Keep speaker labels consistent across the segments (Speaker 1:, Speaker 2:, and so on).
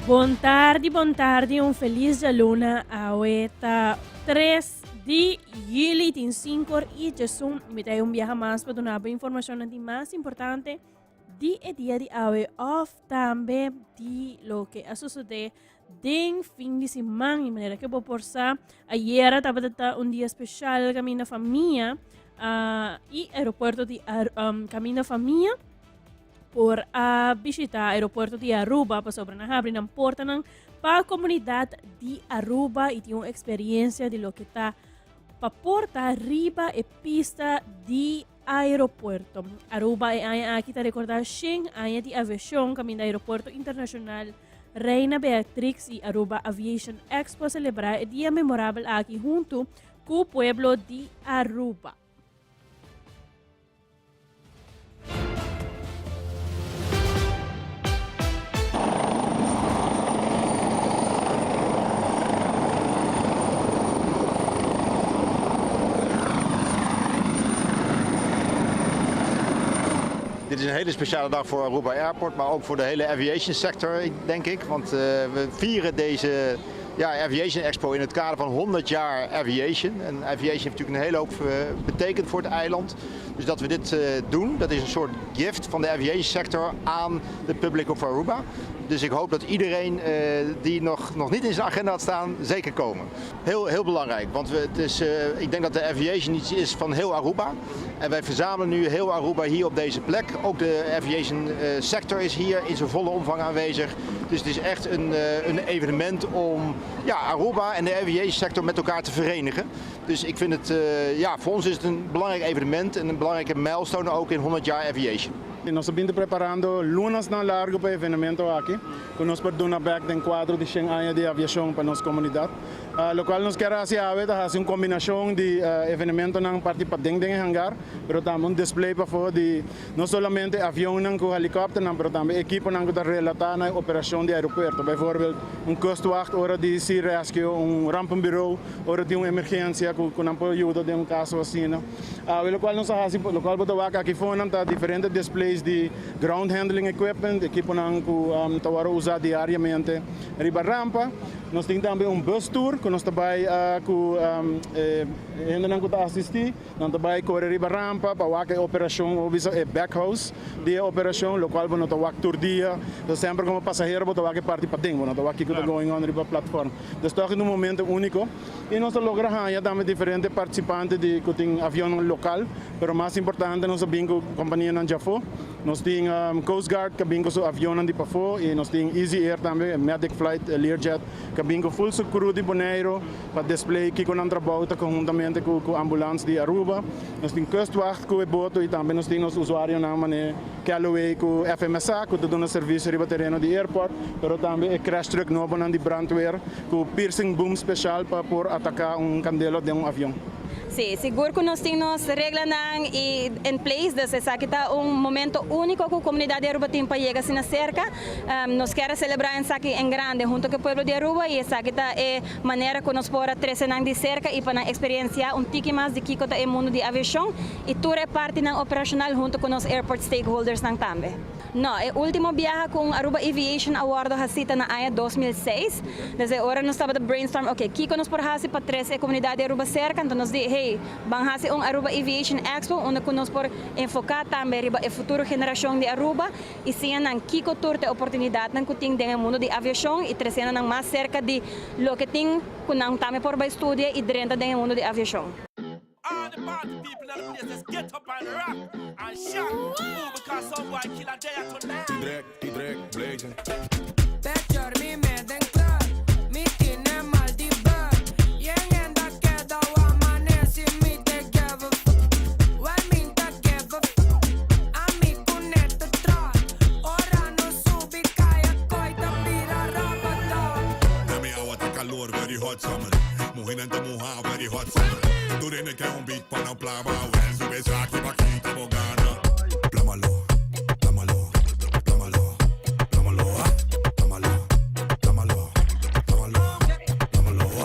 Speaker 1: Buon tardi, un feliz luna a 3 de julio tin 5 y Jesús me trae un viaje más para donar información de más importante de día de hoy of también de lo que ha sucedido den fin de semana y manera que por sa ayer estaba un día especial camino familia y aeropuerto de camino familia por visitar aeropuerto de Aruba para abrir una puerta para la comunidad de Aruba y tiene una experiencia de lo que está para porta arriba e pista de aeropuerto. Aruba aquí te recordar Shen año de aviación camino aeropuerto internacional Reina Beatrix y Aruba Aviation Expo celebrar el día memorable aquí junto con el pueblo de Aruba.
Speaker 2: Dit is een hele speciale dag voor Aruba Airport, maar ook voor de hele aviation sector, denk ik. Want we vieren deze Aviation Expo in het kader van 100 jaar aviation. En aviation heeft natuurlijk een hele hoop betekend voor het eiland. Dus dat we dit doen, dat is een soort gift van de aviation sector aan de public of Aruba. Dus ik hoop dat iedereen die nog niet in zijn agenda had staan, zeker komen. Heel belangrijk, want ik denk dat de aviation iets is van heel Aruba. En wij verzamelen nu heel Aruba hier op deze plek. Ook de aviation sector is hier in zijn volle omvang aanwezig. Dus het is echt een evenement om Aruba en de aviation sector met elkaar te verenigen. Dus ik vind het, voor ons is het een belangrijk evenement en een belangrijke milestone ook in 100 jaar aviation.
Speaker 3: Nós estamos preparando lunas na largo para o evento aqui, que nós podemos back den quadro de 100 anos de aviação para nossa comunidade. Lo qual nos quer fazer uma combinação de evento na parte para dentro do hangar, mas também um display para fora de não somente avião com helicóptero, mas também equipe que está relatada na operação de aeroporto. Bijvoorbeeld kustwacht, hora de sea rescue, rampenbureau, hora de emergência, que não pode ajudar em caso assim. Lo qual nos faz, lo qual podemos aqui fora tá diferentes displays de ground handling equipment, equipe que tawaro usar diariamente. Riba rampa, nós temos também bus tour que nós também ainda não está assistir, nós também correr riba rampa para a operação ou backhouse de operação, lo qual nós tawak tour dia, então sempre como passageiro nós tawak parte para dentro, nós tawak que está going on riba plataforma. Então está um momento único e nós logramos também diferentes participantes de que tem avião local, mas mais importante nós temos companhia na Jafo. Nós temos Coast Guard, que vem com o avião de Pafo, e nós temos Easy Air também, Medic Flight, Learjet, que vem com full security de Bonaire, para display que com trabalho conjuntamente com a ambulância de Aruba. Nós temos Kustwacht com o boto e também nós temos usuários na maneira que aloi com o FMSA, que dá um serviço riba terreno de airport, mas também o crash truck novo de brandweer, com piercing boom especial para por atacar candelo de avião.
Speaker 4: Sí, seguro que nós temos regras em place, desde aqui está momento único que a comunidade de Aruba tem para chegar assim cerca. Nós queremos celebrar em grande junto com o povo de Aruba e essa aqui está é maneira que nós podemos trazer de cerca e para experienciar tique mais de que está o mundo de aviação e tudo é parte operacional junto com os airport stakeholders também. No, el último viaje con Aruba Aviation Award hasita na año 2006. Desde ahora nos estaba de brainstorm, okay, kiko nos por hasi para 13 comunidade de Aruba cerca, então nos di, hey, vamos hasi Aruba Aviation Expo, onde nos por enfocar também riba a futura geração de Aruba e sim nang kiko turte oportunidade nang kuting dengan mundo de aviação e trazendo nang mais cerca de lo que tem kunang também por ba estudia e dentro dengan mundo de aviação.
Speaker 5: All the party people in the places get up and rock and shout. Move because some boy kill a day tonight.
Speaker 6: T-Drake, blazing.
Speaker 7: Täcker vi med en klör, mitt inne Maldiver. Gängen där kedda och man är sin mitte give a fuck. Well min that give a fuck. Ami kun ette traa. Orano subi kaya koita pira rabata.
Speaker 6: Dami agua te calor, very hot summer. Mujer en tu mujer, very hot summer. Tú tienes que un beat para un plama. When sube aquí pa' aquí, estamos gana. Plámalo, plámalo, plámalo, plámalo, plámalo, plámalo, plámalo, plámalo, plámalo, plámalo,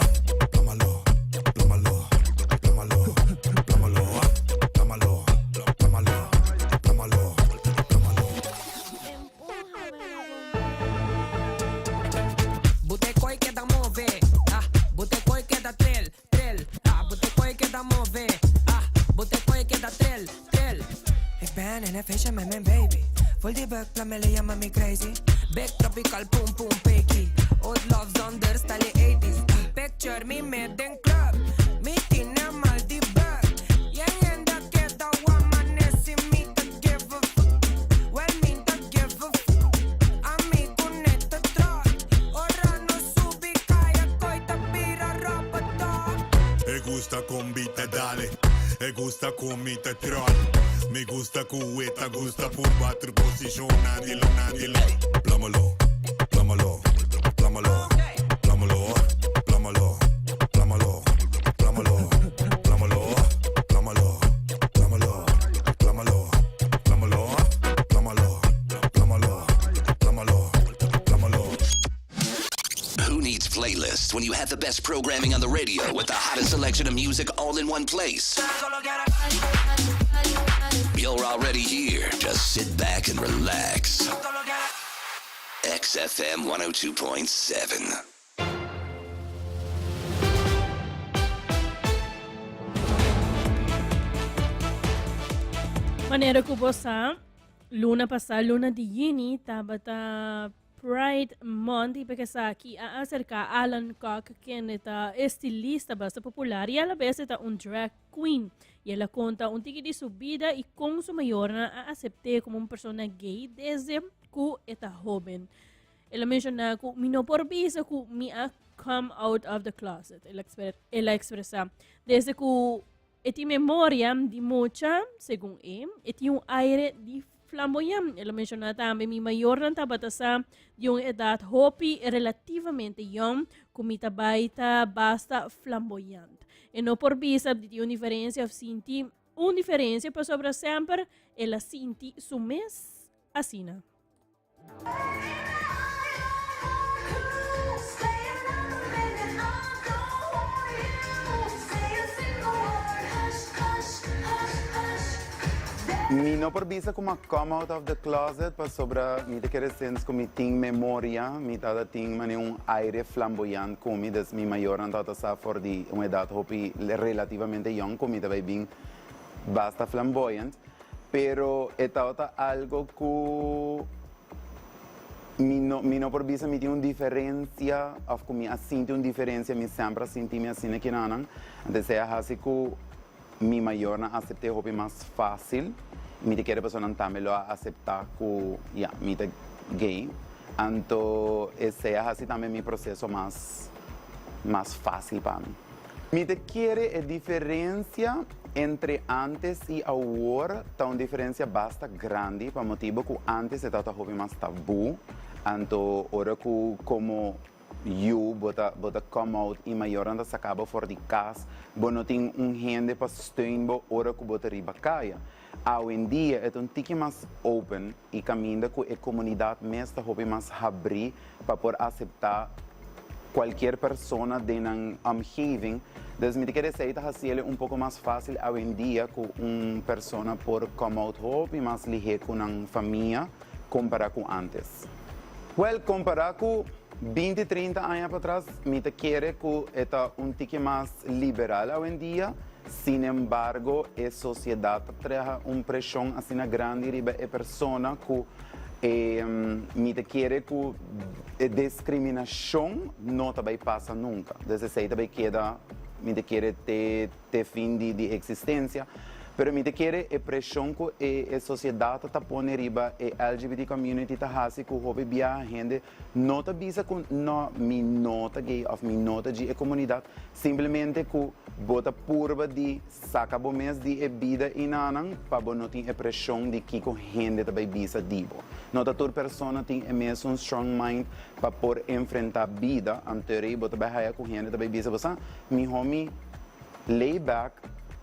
Speaker 6: plámalo, plámalo, plámalo, plámalo, plámalo, plámalo.
Speaker 7: Malaysia, me baby. Full the back, plan me llama me crazy. Big tropical, boom boom picky. Old loves under style 80s. Picture me made in club. Me tiene mal di back. Yang enda queda woman si me to give a fuck. Well me to give a fuck. A mi kuneta truck. Ora no subi kaya koi tapira ropa dog.
Speaker 6: E gusta con beat e dale. E gusta con mi te troll. Me gusta cueta, gusta por bater position. Nadie lo. Plámalo, plámalo, plámalo, plámalo, plámalo, plámalo, plámalo, plámalo, plámalo, plámalo, plámalo, plámalo, plámalo, plámalo, plámalo, plámalo.
Speaker 8: Who needs playlists when you have the best programming on the radio with the hottest selection of music all in one place? You're already here. Just sit back and relax. XFM 102.7.
Speaker 1: Manera ko po sa luna di yini tabata Pride Month ipagkasaki aacerca Alan Cock quien ita estilista basta popular y a la vez ita un drag queen y ela conta un tiki de su vida y con su mayor na acepté como una persona gay desde que ita joven. Ela menciona que mi no por visa que mi a come out of the closet. Ela expresa desde que eti memoria de mucha, según eti un aire de flamboyante. Ela menciona também mi mayor na tabatasa de uma edad hopi relativamente young, kumita baita basta flamboyante. E não por visa de uma diferença, sinti uma diferença, para sobre sempre, ela sinti su mes asina.
Speaker 9: Mi no por visa como come out of the closet para sobra mi te querer sentir como ting memoria mi tada ting mane un aire flamboyante como des mi mayor andata sa for di uma edad hopi relativamente young como te vai bem basta flamboyant pero etata algo que mi no por visa mi tiene una diferencia of como mi asinti una diferencia mi sempre senti mi asine que nanan entonces é assim que mi mayor na acepte hopi mais fácil mi te quiere persona también lo aceptar que ya mi te gay anto ese es así también mi proceso más fácil para mí. Mi te quiere diferencia entre antes y ahora está una diferencia bastante grande por motivo que antes estaba más tabú anto ahora que como you bota come out e maior anda sacaba fora de casa, bo não tem gente para steunbo ora que bota riba caia. Hoje em dia é um tique mais open e caminha com a comunidade mesmo hobby mais abrir para poder aceitar qualquer pessoa de uma omgeving. Dus me quer dizer que é pouco mais fácil hoje em dia com uma pessoa por come out hobby mais ligar com uma família comparar com antes. Well, comparar com 20, 30 anos atrás, me quer que é um tique mais liberal hoje em dia. Sin embargo, a sociedade traz uma pressão assim grande riba a pessoa que me quer que a discriminação não também passa nunca. Desde aí também queda me quer ter fim de existência. Pero me quer a pressão que a sociedade está pondo riba a LGBT community está assim que o hobby a gente não está bisa com não me nota gay ou me nota de a comunidade simplesmente que bota purba de saca bom mês de a vida e não para não ter a pressão de que a gente também bisa dibo. Não toda pessoa tem mesmo strong mind para por enfrentar a vida anterior bota bem com a gente também bisa você me homie lay back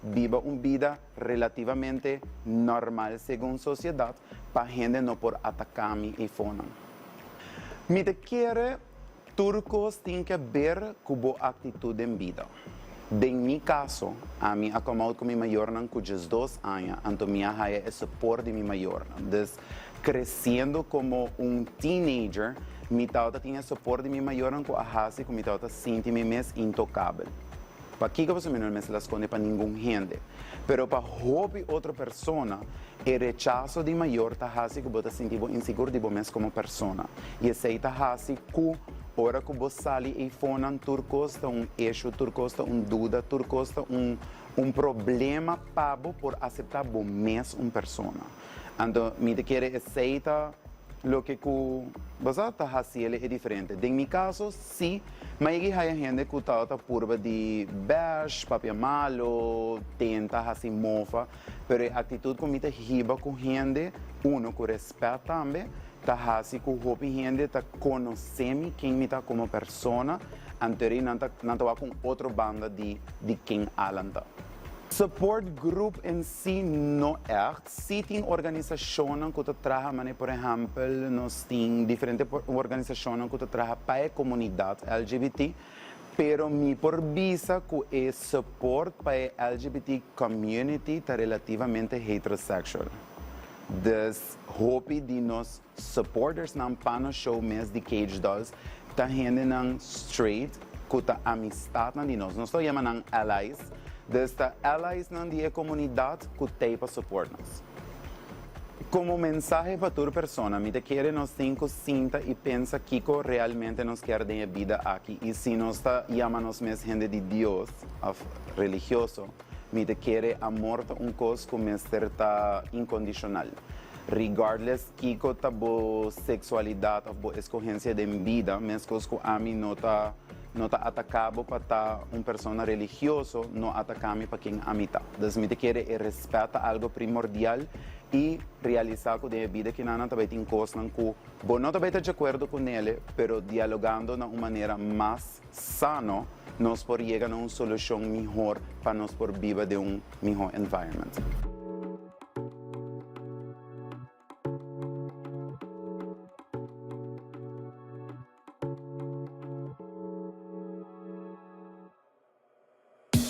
Speaker 9: viva uma vida relativamente normal segundo a sociedade para a gente não por atacar-me e fona. Me quer turcos tem que ver com boa atitude em vida. Em meu caso, a mim acomodo com minha maior não com 2 anos, então minha raia é suporte de minha maior. Então, crescendo como teenager, minha tauta tinha suporte de minha maior com a raça, com minha tauta sente-me mais intocável. Para Kiko você não me se esconde para nenhum gente. Pero para hobby outra persona, o rechazo de maior tá assim que você sentir inseguro de você como persona. E esse tá assim que ora que você sali e fonan turcosta eixo turcosta dúvida turcosta problema pabo por aceitar você persona. Então, me quer aceitar lo que você está fazendo é diferente. Em meu caso, sim, mas há gente que está purba de bash, papel malo, tenta fazer mofa, mas a atitude que me riba com gente, que respeita também, está fazendo com a gente, está conhecendo quem me está como pessoa, anterior não está com outra banda de quem alanta. Support group em si não é. Se tem organizações que trabalham, por exemplo, nós temos diferentes organizações que trabalham para a comunidade LGBT, pero mi por visa que o suporte para a LGBT community está relativamente heterosexual. Dus hoop de nos supporters ng pano show mes de Cage Dolls, está gente ng straight, que está amistad ng nós estou chamando ng allies. Desta allies não de comunidade que tem para suportar-nos. Como mensagem para toda pessoa, me quer nós tem que sinta e pensa que realmente nos quer de vida aqui. E se nós está chamamos mesmo gente de Deus, religioso, me quer amor coisa que me está incondicional. Regardless que a boa sexualidade, a boa escolha de vida, mesmo que a mim não está atacado para pessoa religiosa, não atacamos para quem amita. Então, me quer respeita algo primordial e realizar que a vida que não também tem coisas que não também está de acordo com ele, mas dialogando de uma maneira mais sana, nós podemos chegar a uma solução melhor para nós por viver de melhor environment.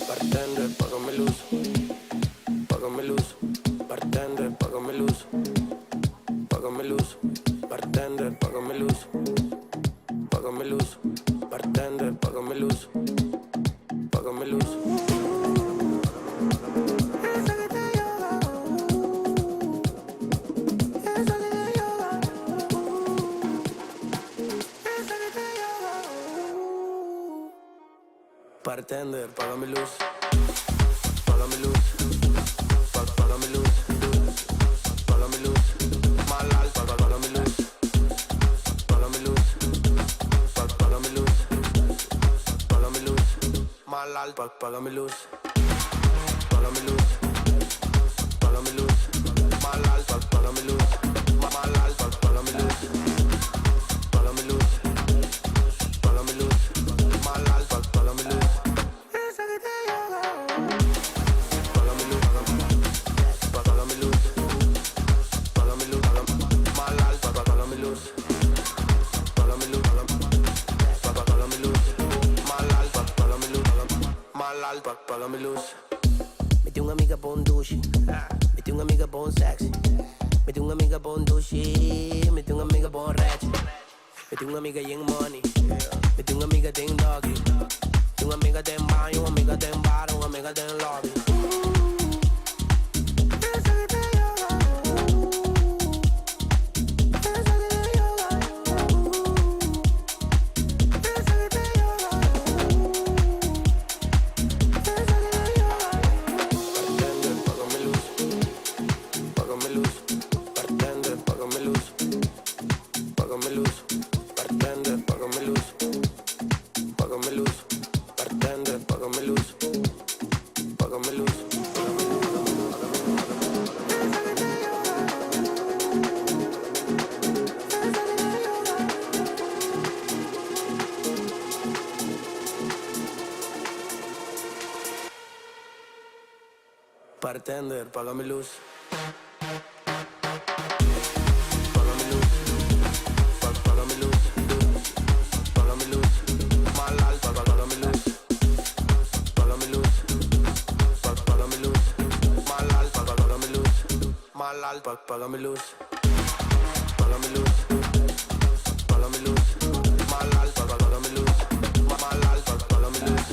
Speaker 10: Bartender, págame luz, págame luz. Bartender, págame luz, págame luz. Bartender, págame luz, págame luz. Bartender, págame luz, págame luz. Bartender, págame luz, págame luz, págame luz, págame luz, mal alta, págame luz, págame luz, págame luz, págame luz, mal alta, págame luz, págame luz, págame luz, mal alta, págame luz, mal alta, págame luz, págame luz, págame luz, mal alta, págame luz. Págame luz. Metí una amiga por un douche, metí una amiga por un sexy, metí una amiga por un douche, metí una amiga por un ratchet, metí una amiga en money, metí una amiga en doggy, metí una amiga en baño, una amiga en bar, una amiga en lobby. Bartender, págame luz. Págame luz. Págame luz. Págame luz. Mal alta, págame luz. Págame luz. Págame luz. Mal alta, págame luz. Mal alta, págame luz. Págame luz. Págame luz. Mal alta, págame luz. Mal alta, págame luz.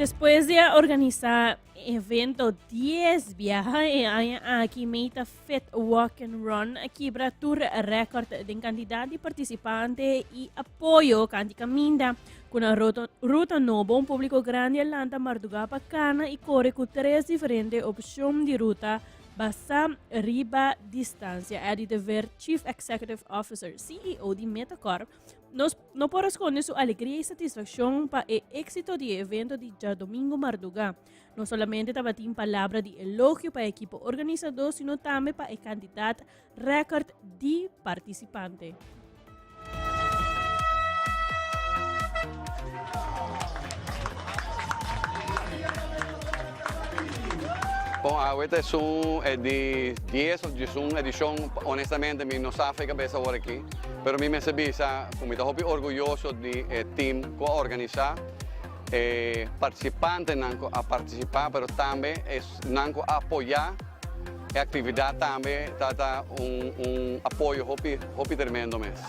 Speaker 1: Después de organizar evento 10 viajes aquí Meta Fit Walk and Run, quebra tour record de cantidad de participantes y apoyo canti caminda con una ruta nuova, un público grande Atlanta, Marduga, Pacana y corre con 3 diferentes opciones de ruta basa riba distancia. É de ver Chief Executive Officer, CEO de Metacorp, não pode esconder sua alegria e satisfação para o êxito do evento de já domingo Marduga. Não somente estava em palavra de elogio para a equipe organizador, sino também para o candidato recorde de participante.
Speaker 11: Bom, esta é de 10 edição, honestamente, eu não sei a cabeça agora aqui, mas eu me percebi, como estou muito orgulhoso de team que organiza, participantes a participar, mas também a apoiar a atividade também, está apoio tremendo mesmo.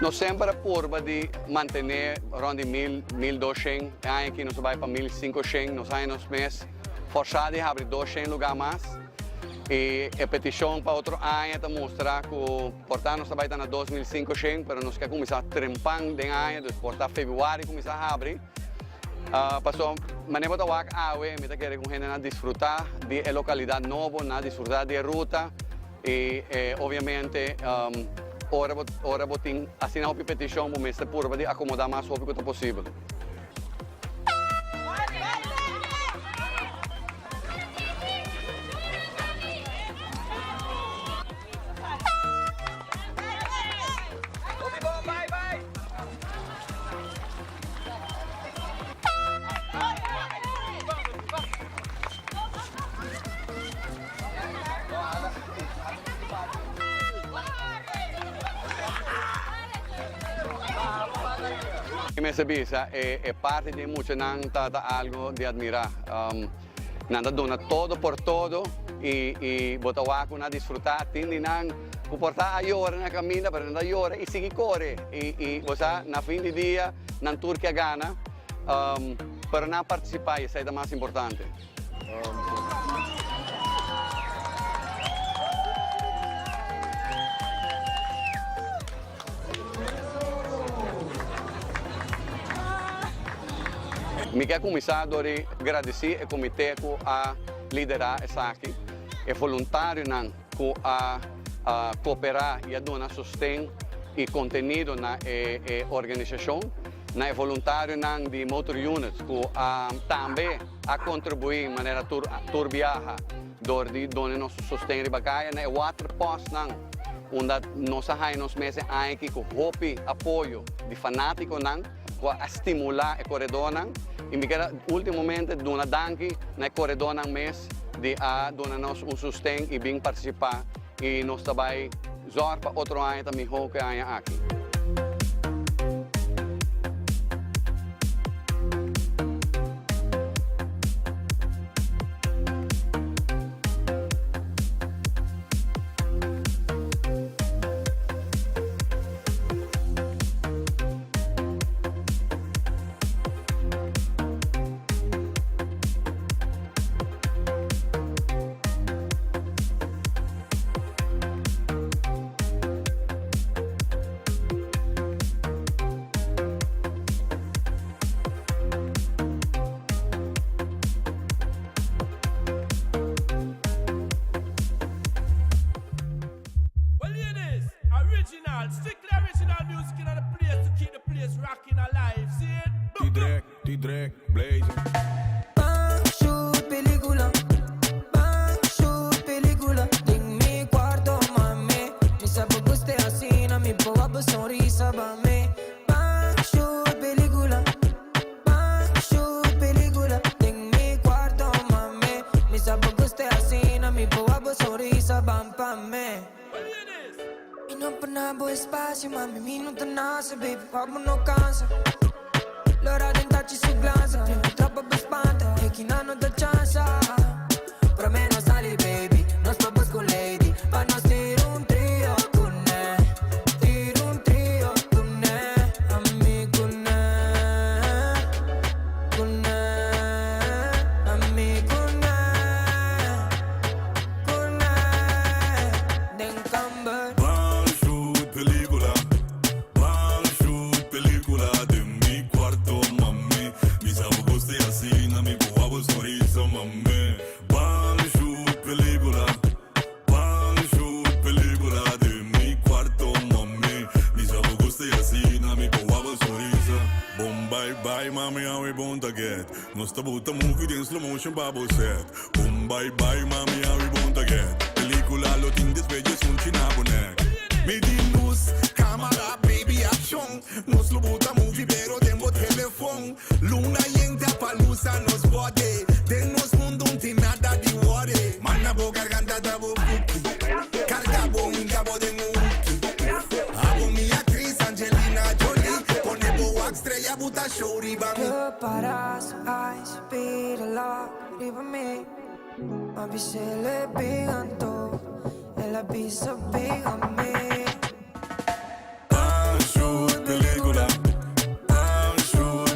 Speaker 11: Nós sempre curva de manter rond 1.200, aqui nós vai para 1.500, nós vamos mês forçado a abrir 200 lugares mais. E a petição para outro ano está mostrar que portanto nós vai estar na 2.500, mas nós queremos começar a trempar de ano, portanto fevereiro começar a abrir. Passou, mas não vou falar me está querendo com gente desfrutar de localidade nova, desfrutar de ruta e obviamente ora botin assinar a petição para mestre purba de acomodar mais rápido que possível. Me sabisa é parte de muito não trata algo de admirar. Nada dona todo por todo e botar com na desfrutar, tem não comportar a hora na caminha, para não dar hora e seguir corre e você na fim de dia na tour que gana, para não participar isso é o mais importante. Mi quero começar a agradecer ao comitê que a liderar essa aqui, é voluntário que a cooperar e a dar sustento e conteúdo na organização, é voluntário de motor units que também a contribuir de maneira turbiaha, de dar nosso sustento de bagaia, é water post onde nós temos meses aqui com apoio de fanático para estimular o corredor. E me quero ultimamente dar danke na corredor mês de a dar-nos sustento e bem participar e nós também zorgar para outro ano também que há aqui.
Speaker 5: Strictly original music in the place to keep the place rocking alive. See it?
Speaker 6: T-Drake, Blaze.
Speaker 7: Shoot película, shoot película. En mi cuarto, mami, mi sabe guste así, na mi boa sonrisa, mami. Shoot película, shoot película. En mi cuarto, mami, na boa espaço, mami, minuto nasce, baby, papo no cansa. L'ora tentacci su glanza, troppo per spanta, e chi non ha chance. Pra me non sali, baby, non sto con lady, ma non stiro un trio con me, tiro un trio con me, amico con me, amico con me, den camber.
Speaker 6: One shoot película de mi cuarto, mami. Mis abogos te así, na mi guapo sorriso, mami. One shoot película de mi cuarto, mami. Mis abogos te así, na mi guapo sorriso. Boom, bye, bye, mami, how we born to get. No stop out the movie, in slow motion, babo set. Boom, bye, bye, mami, how we born to get. Película, lo ting despejes, un chinabonek. Me di luz, cámara, baby, action. Nos lo bota movie, pero tengo teléfono. Luna yenta palusa nos bode. De nos mundo un nada di worry. Mana bo garganta da bo buki. Carga bo ingabo de nuki. Abo mi actriz Angelina Jolie. Pone bo estrella buta show riba mi.
Speaker 7: Para su eyes, pide lágrima me. Mami se le pegan todo, el aviso pégame.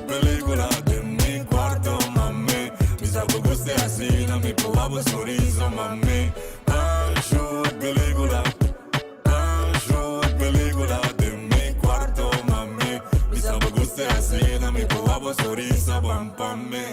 Speaker 6: Película de mi cuarto, mami. Mis abogos te así, na mi guapo sorriso, mami. Película de mi cuarto, mami. Mis abogos te así, na mi guapo sorriso, pam, pam, me.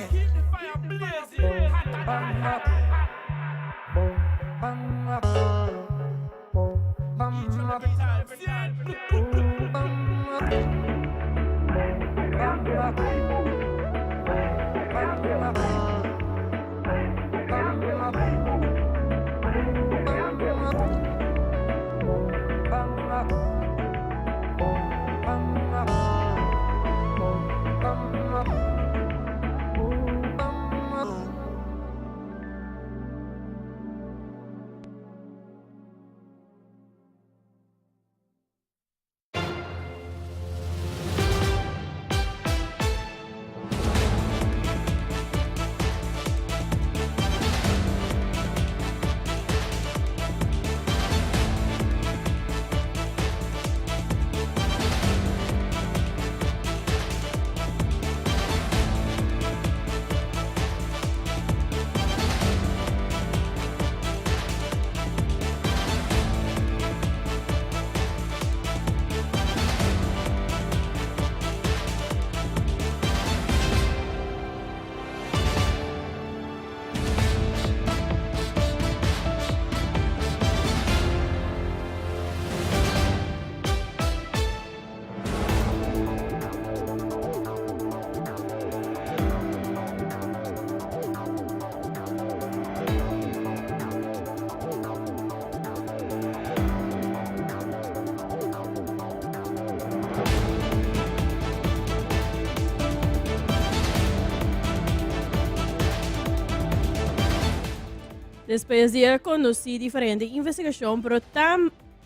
Speaker 1: Después de conducir diferentes investigações, pero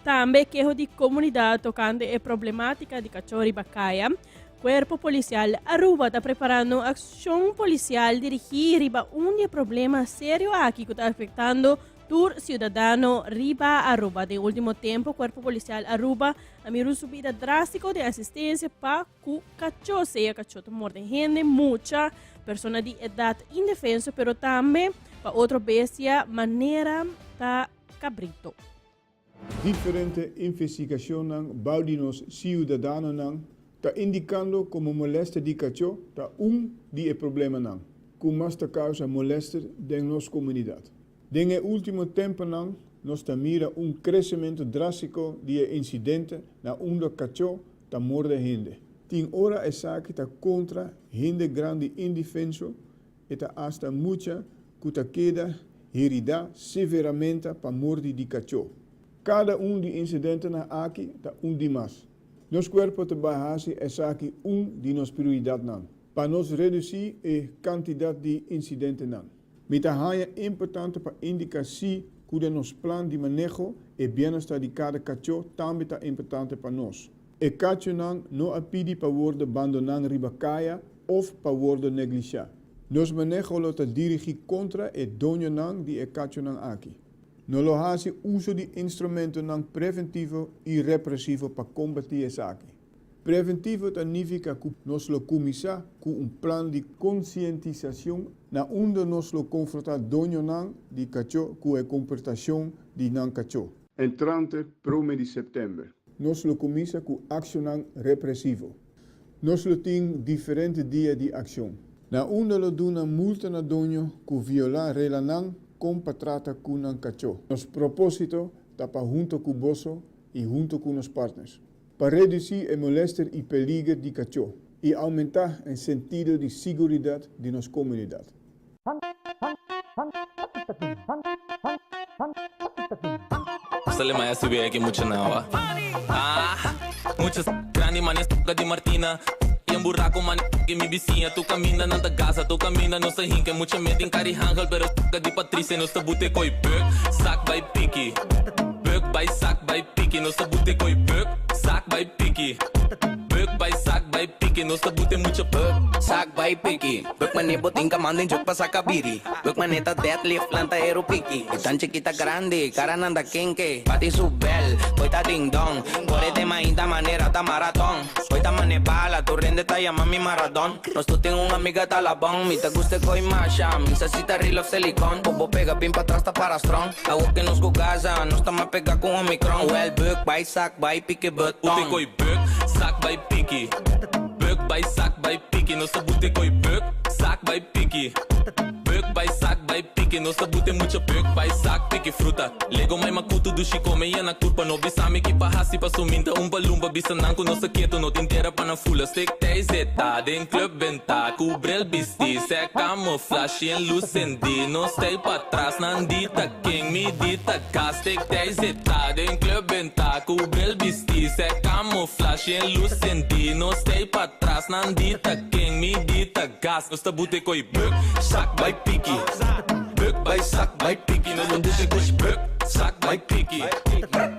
Speaker 1: também queijo de comunidade tocante a problemática de cachorro e bacaia, Cuerpo Policial Aruba está preparando ação policial dirigida riba problema sério aqui que está afetando tur cidadano riba Aruba. De último tempo, Cuerpo Policial Aruba ha mirado subida drástica de assistência para o cachorro, seja cachorro morte gente, muita persona de idade indefensa, pero também para outra bestia maneira da cabrito.
Speaker 12: Diferente investigações baudinos cidadãos está indicando como molesta de cachorro está de problema não, com mais causa molesta de nossa comunidade. Nesse último tempo nós mira crescimento drástico de incidentes na onde cachorro está morte gente. Tem hora essa que está contra gente grande indefenso e está hasta muita que queda herida severamente para morte de cachorro. Cada de incidentes na aqui está de mais. Nosso corpo trabalha essa aqui de nossa prioridade não, para nós reduzir a quantidade de incidentes não. Mas é importante para indicar se cuida nos plan de manejo e bienestar de cada cachorro também é importante para nós. E cachorro não apide para worden abandonar ribacaia ou para worden negligenciado. Nos manejo lo dirigir contra e dono de cachorro aqui. Não lo hace uso de instrumentos preventivo e repressivo para combater essa aqui. Preventivo significa que nós lo começar com plan de conscientização na onde nós lo confrontar dono de cachorro com a comportação de cachorro. Entrante 1 de setembro. Nós lo começa com ação repressivo. Nós lo tem diferentes dias de ação. Na onde lo duna multa na dono que violar relação com trata com cachorro. Nosso propósito está para junto com o bosso e junto com os partners. Para reduzir a molestia e perigo de cachorro e aumentar o sentido de segurança de nossa comunidade.
Speaker 13: Salema ya subí aquí mucho nava. Muchas grandes manes de Martina. E um buraco, man, que me vizinha. Tu camina na da casa, tu camina no se hinca. Mucha mente em carihangel, pero de Patrícia. No se bute coi bug, sac by picky. Bug by sac by picky. No se bute coi bug, sac by picky. Bug by sac by picky. No se bute mucho bug,
Speaker 10: sac by picky. Bug manebo ting kamandin jok pa sa kabiri. Bug maneta deadlift lanta aero picky. Tan chiquita grande, cara nanda kenke. Pati subel, coita ding dong. Corete mainta manera ta marathon. Coita mane bala, tu rende ta llama mi maradón. Nos tu tengo una amiga talabón. Mi te guste koi masha, mi sasita reel of silicon. Bobo pega pin pa atrás ta para strong. Agua que nos gugaza, nos ta ma pega con omicron. Well, bug by sac by picky button.
Speaker 13: Bute koi bug, sac by picky. Bug by sac by picky. No se bute koi bug, sac by picky. Bug by sac by picky. No se bute mucho bug by sac picky fruta. Lego mai makuto do chico meia na curpa. No bisami que pahasi pa suminta. Lumba bisanan ko no se quieto. No te entera pa na fula. Stick tay zeta. Den club venta. Cubre el bisti. Se camuflaje en luz endi. No stay pa atrás. Nandita king mi dita ka. Stick tay zeta. Den club venta. Cubre el bisti. Se camuflaje en luz endi. No stay pa atrás. Nandita king mi dita gas. No sta bute koi bug. Sac by picky. Bug by sac by picky. No bute koi bug. Sac by picky.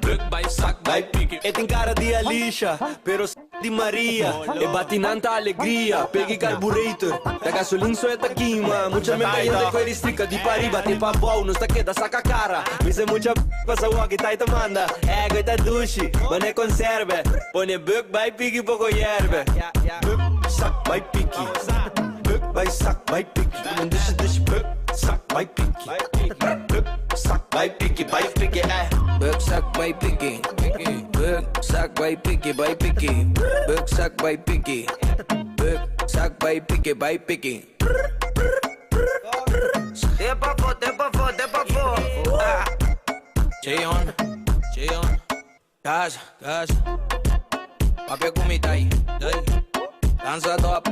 Speaker 13: Bug by sac by picky.
Speaker 10: E tem cara de Alicia, pero de Maria. E bate nanta alegria. Pegue carburetor. Da gasolina só é ta queima. Mucha me caia de coisa estica de pariba. Tem pa bom, não está queda, saca cara. Vise mucha passa o que tá e manda. É, goita duche, mané conserva. Pone bug by picky, pouco hierve. Bug, sac by picky. Bug by sac by picky. Não deixa, bug, sac by picky. Bug, sac by picky, Bug sac by picky. Bug sac by picky, Bug sac by picky. Bug sac by picky, Tempo for. Cheon. Casa. Papel comida aí. Dança top.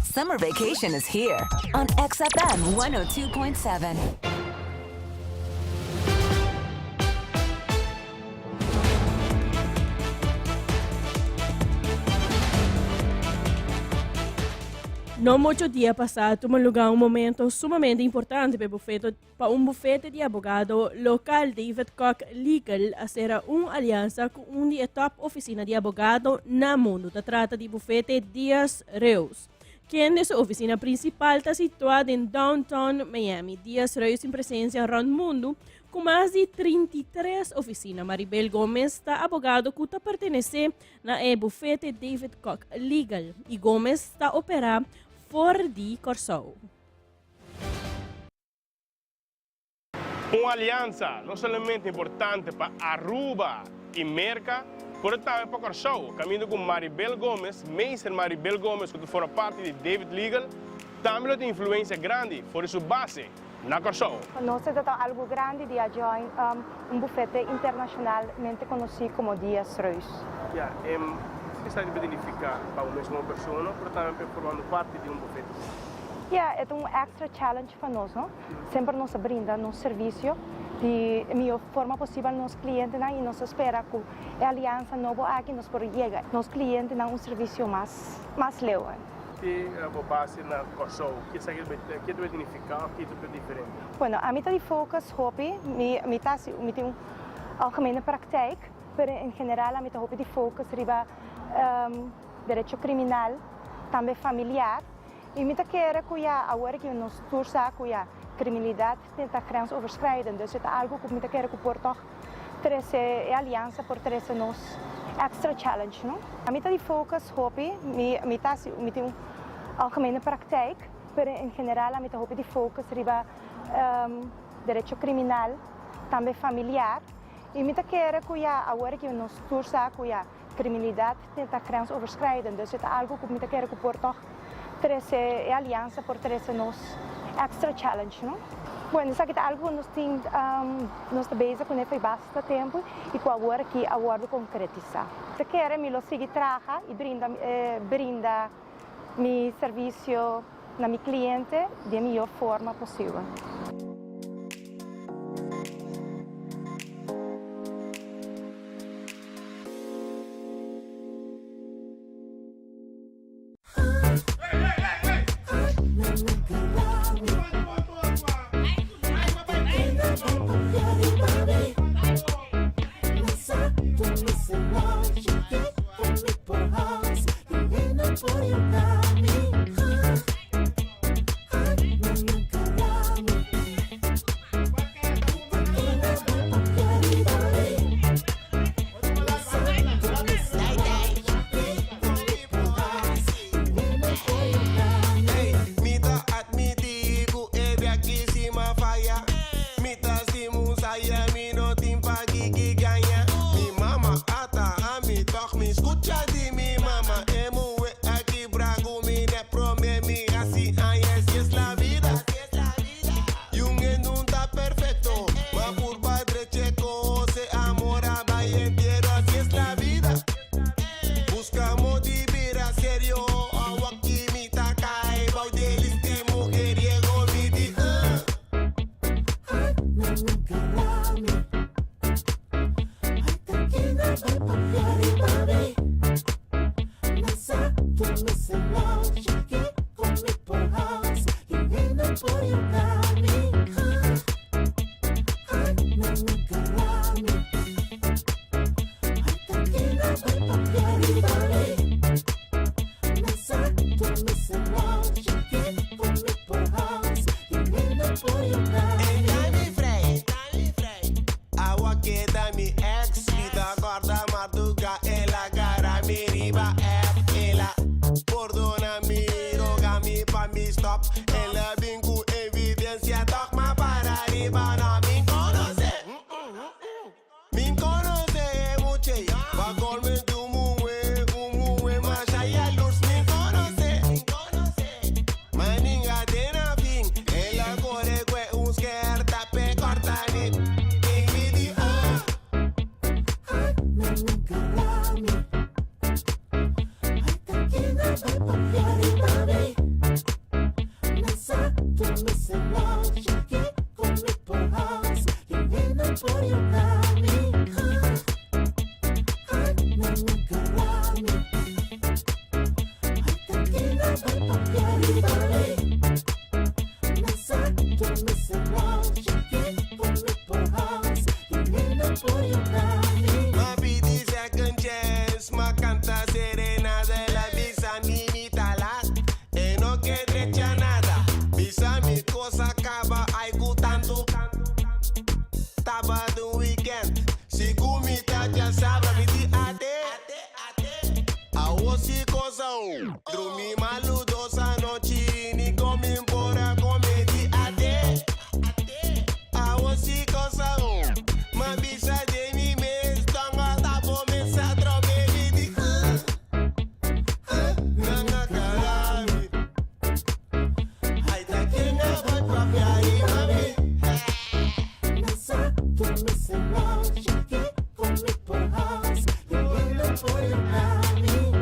Speaker 14: Summer vacation is here on XFM 102.7.
Speaker 1: No mucho dia passado, tuvo lugar momento sumamente importante para bufete de abogado local David Koch Legal a ser aliança com de top oficina de abogado na mundo. Se trata de bufete Dias Reus, quem de sua oficina principal está situada em Downtown Miami. Dias Reus em presença around mundo com mais de 33 oficinas. Maribel Gomes está abogado que está pertenece na bufete David Koch Legal e Gomes está operar fora de Corsou.
Speaker 15: Uma aliança não somente importante para Aruba e Merca, mas também para Corsou. Caminho com Maribel Gomes, Meister Maribel Gomes, que for parte de David Legal, também tem influência grande por sua base na Corsou.
Speaker 16: Nós temos algo grande de join bufete internacionalmente conhecido como Dias Reus.
Speaker 15: que está a identificar para a mesma pessoa, mas também formando parte de bufete.
Speaker 16: É extra challenge para nós, não? Sempre nos brinda um serviço de melhor forma possível aos clientes e nos espera que a aliança nova aqui nos pode chegar. Nos clientes têm serviço mais legal.
Speaker 15: Que a base na Kosovo, que deve significar, que é diferente?
Speaker 16: Bueno, a mim de focus hobby, me tem algemene praktijk, mas em geral a mim hobby de focus riba direito criminal, também familiar. E me quero que agora que nos tursa que a criminalidade tenta grensoverschrijdend, dus het is algo que me quero que por toch trece aliança por trece nos extra challenge, não? A mim de focus hobby, me tem algemene praktijk, mas em geral a mim hobby de focus riba direito criminal, também familiar. E me quero que agora que nos tursa que a criminalidade tenta grensoverschrijdend, dus het is algo que me quero que por toch trece aliança por trece nos extra challenge, não? Bueno, isso aqui é algo que nós bezig com ele bastante tempo e com agora que agora concretizar. Se quer me lo seguir traga e brinda meu serviço na meu cliente da melhor forma possível.
Speaker 7: For you,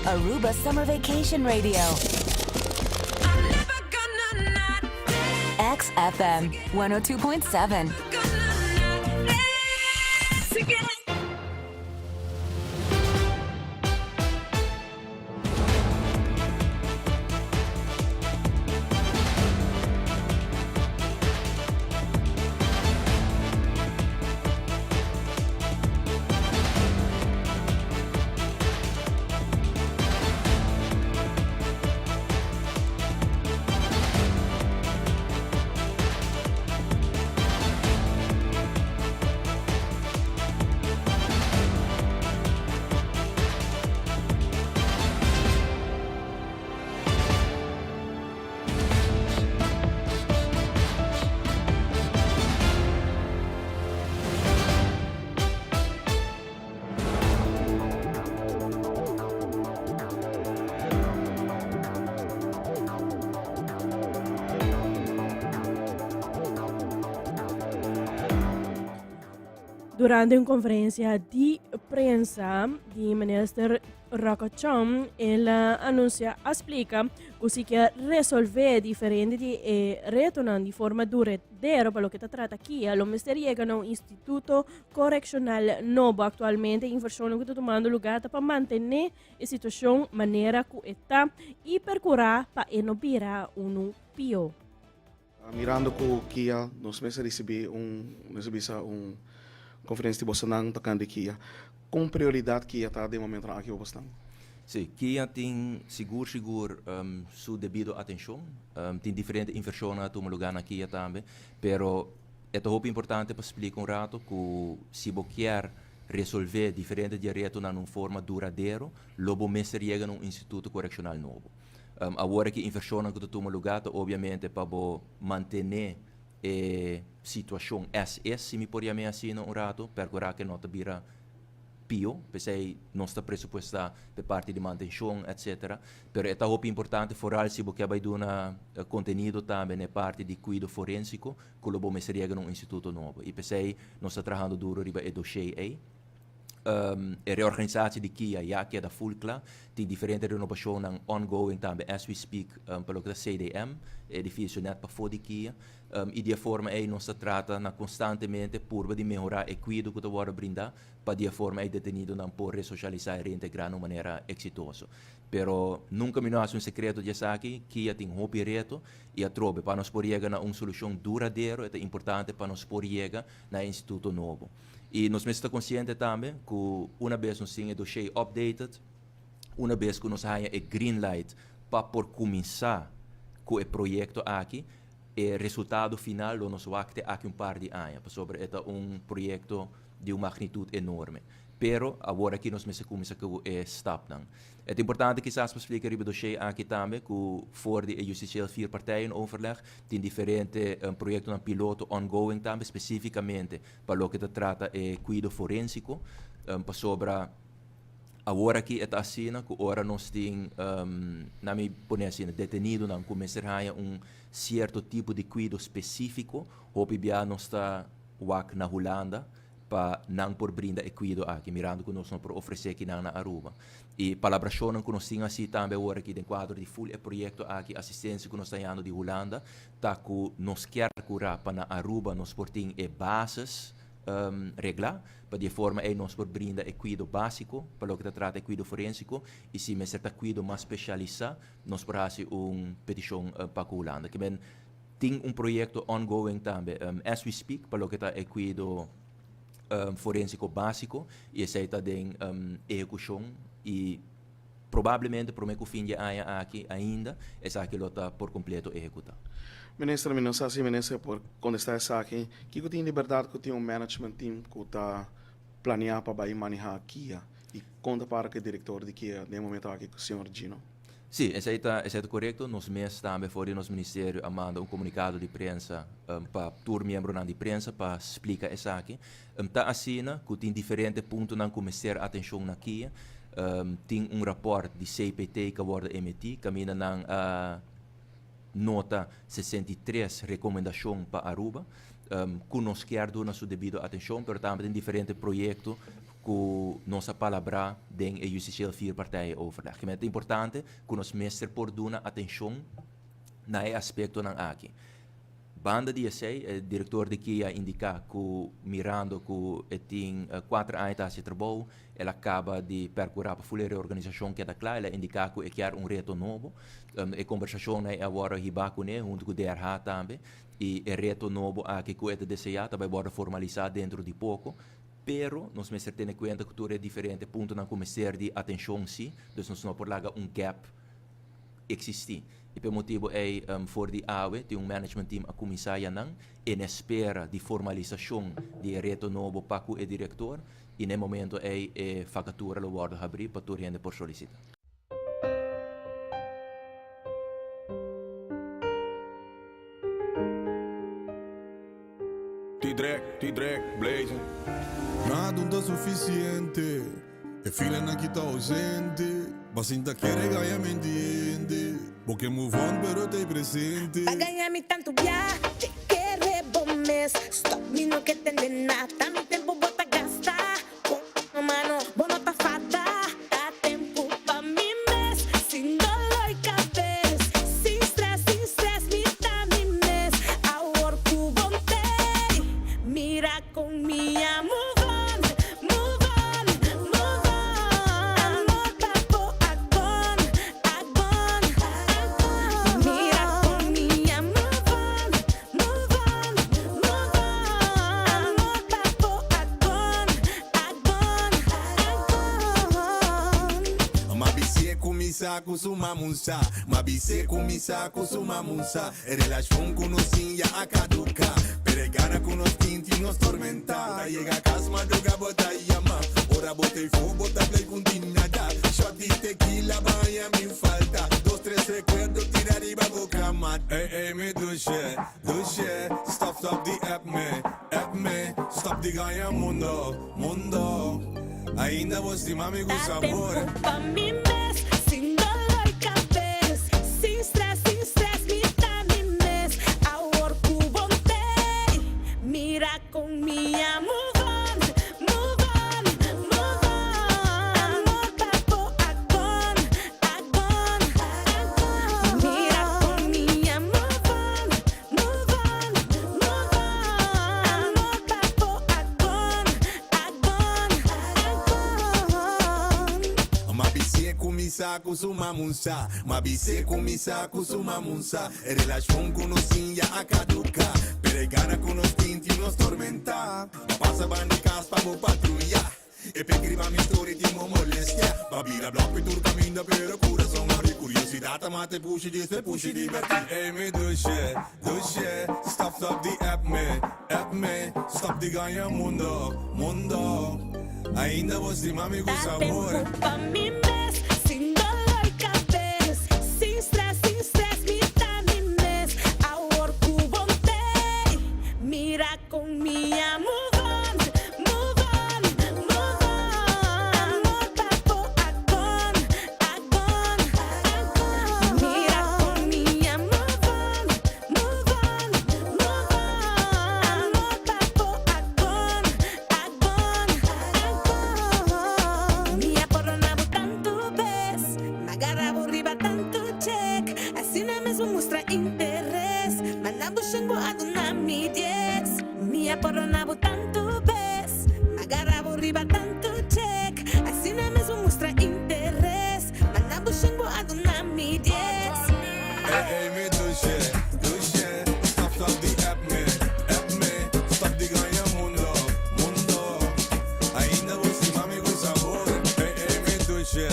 Speaker 14: Aruba Summer Vacation Radio. XFM 102.7.
Speaker 1: Durante una conferenza di prensa di ministro Rakacham, il annuncia esplica così che risolve differenti e ritornano di forma duradera per lo che tratta qui. Lo ministeriegano un istituto correccional nuovo attualmente in versione che sta tomando lugar per mantenere la situazione in maniera corretta e per curare per inobire un più.
Speaker 17: Mirando com Kia, nós vamos receber conferência de Bolsonaro tocando de Kia. Com prioridade Kia está de momento aqui o Bolsonaro?
Speaker 18: Sim, Kia tem seguro sua devida atenção. Tem diferentes inversões a tomar lugar na Kia também, pero é muito importante para explicar rato que se você quer resolver diferentes direitos de uma forma duradoura, logo mesmo chega num instituto correccional novo. Agora que inversões que tomam lugar, obviamente para manter situação SS, se me podia me assim um rato, para que não vira pior, porque não está pressuposta por parte de manutenção, etc. Pero é muito importante, foral se você vai dar conteúdo também na parte de cuidado forensico, que o bom seria num instituto novo. E porque não está trabalhando duro riba e dossier aí. A reorganizatie de Kia já queda full klaar. Tem diferentes renovações ongoing também, as we speak, pelo que é CDM, edifício net para fora de Kia. E de forma aí nós trata constantemente por de melhorar o cuidado que vai brindar, para de forma aí detenido não por resocializar e reintegrar de maneira exitosa. Pero nunca me não um segredo de aqui, Kia tem um reto e a trobe para nós poder chegar a uma solução duradoura, é importante para nós poder chegar na instituto novo. E nós estamos conscientes também que uma vez nós temos o dossiê updated, uma vez que nós temos o green light para por começar com o projeto aqui, o resultado final nós vamos ter aqui par de anos, sobre é projeto de uma magnitude enorme. Pero agora aqui nós começamos com o step. É importante que vocês expliquem o dossiê aqui também, que voor de justitieel 4 partijen overleg, tem diferentes projetos de piloto ongoing também, especificamente para o que trata de cuidado forensico, para sobre agora aqui é assim, que agora nós temos, na minha opinião, detenido, não começar a certo tipo de cuidado específico, hope bia nós está na Holanda, para não por brindar e cuidado aqui, mirando que nós não por oferecer aqui na Aruba. E palabração que nós temos assim também agora aqui dentro do quadro de full projeto aqui, assistência que nós estamos dando de Holanda, tá que nós quer curar para na Aruba, nós por ter bases reglar, para de forma aí nós por brindar e cuidado básico, para o que trata de cuidado forensico, e se me certa cuidado mais especializado, nós por fazer petição para a Holanda. Que bem, tem projeto ongoing também, as we speak, para o que está é cuidado forensico básico, e essa está em execução, e provavelmente para o fim de ano aqui ainda, essa aqui está por completo executado.
Speaker 17: Ministro, não sei se ministro por contestar essa aqui, que tem liberdade que tem management team que está planeado para manejar Kia, e conta para que diretor de Kia, no momento aqui com o senhor Gino.
Speaker 18: Sim, isso é correto. Nós mesmos também fora do nosso ministério mandamos um comunicado de prensa para todos os membros da prensa para explicar isso aqui. Está assim que tem diferentes pontos que começar a atenção na Kia. Tem rapporto de CPT que vai emitir, caminha nota 63 recomendação para Aruba. Que nós queremos dar sua devida atenção, pero também em diferentes projetos que nossa palavra tem e justicial 4 partijen overleg. É importante que nós mestre por dar atenção na aspecto nan aqui. Banda de o diretor de Kia indica que mirando que tem 4 anos de trabalho, ela acaba de percorrer para a reorganização que é da clara, ela indica que é reto novo. A conversação é agora hiba com ele, junto com o DRH também, e o reto novo aqui que é desejado vai ser formalizado dentro de pouco. Pero nós me temos conta que tudo é diferente, ponto na começar de atenção sim, então nós não por lá gap existir. E pelo motivo é for de AWE, tem management team a comissária não, em espera de formalização de reto novo para o diretor, e no momento é facatura lo guarda abrir para tu rende por solicitar.
Speaker 6: T-Drake, blazing. Nada não tá suficiente. E fila na que tá ausente. Basinta quer ganhar mendiente. Porque move on, pero te presente.
Speaker 7: Pa' ganhar-me tanto viaje, querer bom mês. Stop me no que tende nada. Mi tempo bota gastar. Com mano, bono tá fada. Dá tempo pa' mi mês. Sem dor e cabeça. Sem stress, me dá mi mês. A work bom tem. Mira com minha move on.
Speaker 6: Kusuma munsa, mabise kumisa kusuma munsa. Relación con nos ya a caduca, peregana con nos tinti nos tormenta. Llega a casa madruga bota llama, ora bota y fuego bota play continuada. Shot de tequila vaya mi falta, 2, 3 recuerdos tirar y bajo cama. Me duche, stop the app me, stop the gaya mundo. Ainda vos ti mami con sabor.
Speaker 7: Pa' mi mês, sem dor e cabeça. Sem stress, me dá mi mês. A work bom tem. Mira com minha move on. Amor papo agora. Mira com minha move on. Amor papo agora.
Speaker 6: Mabise kumisa kusuma munsa, mabise kumisa kusuma munsa. Relación con nos ya a caduca, peregana con nos tinti nos tormenta. Passa bandicas pa mo patrulla, e pecriva mi storia di mo molestia. Babira block pe tur cammina pero corazón abre curiosidad, mate pushi divertir. Me duche, stop the app me, stop the gaya mundo. Ainda vos ti mami con sabor.
Speaker 7: Pa' mi mês, sem dor e cabeça. Sem stress, me dá mi mês. A work bom tem. Mira com minha move on. Amor papo agora. Mira com minha move on. Amor papo agora. Minha porra na tanto vez, magarrabo riba tanto check. Assim não mesmo mostra interesse, mandando xango a dona mi 10. Minha porra na tanto vez, magarrabo riba tanto check. Assim não mesmo mostra interesse, mandando xango a dona mi 10.
Speaker 6: Me duche, stop the app me, stop the gaya mundo. Ainda vos ti mami con sabor. Me duche.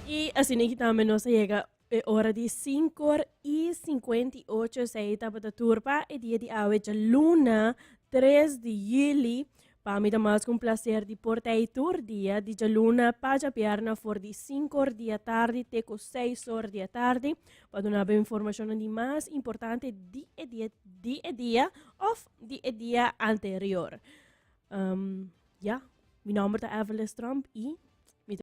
Speaker 1: Y así que también nos llega hora de 5:58 se etapa de turpa e dia de awe de luna 3 de julho Para mim, mais com prazer de portar todo dia, de luna para a perna, for de 5 horas da tarde, até 6 horas da tarde, para dar informação de mais importante dia ou dia anterior. Ja, meu nome é Evelyn Trump e